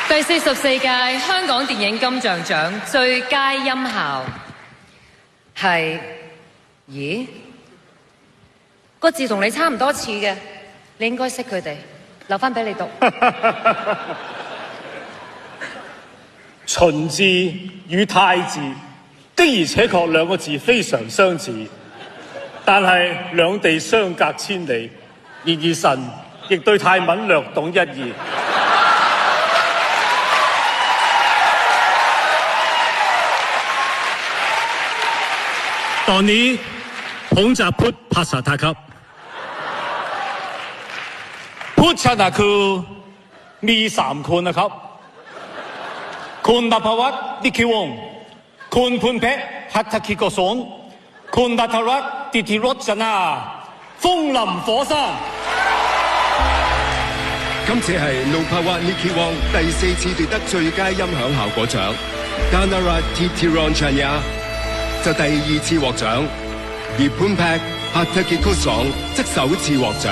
第44屆香港電影金像獎最佳音效係，咦？個字同你差唔多似嘅，你應該識佢哋，留返俾你讀。秦字與太字的而且確兩個字非常相似，但係兩地相隔千里，然而神亦對泰文略懂一二。ตอนนี้ผมจะพูดภาษาไทยครับพุทธนะคือมี3 คนนะครับคุณนภวัฒน์นิคิวงศ์คุณพุนเพชรหัตถกิโกศลคุณนัทรัตน์ติติรจนา風林火山。今次係 Nopawat Nikiwong 第4次奪得最佳音響效果獎 ，Danarat Titironchanya 就第2次獲獎，而 Phunpek Hattagikosong 則首次獲獎。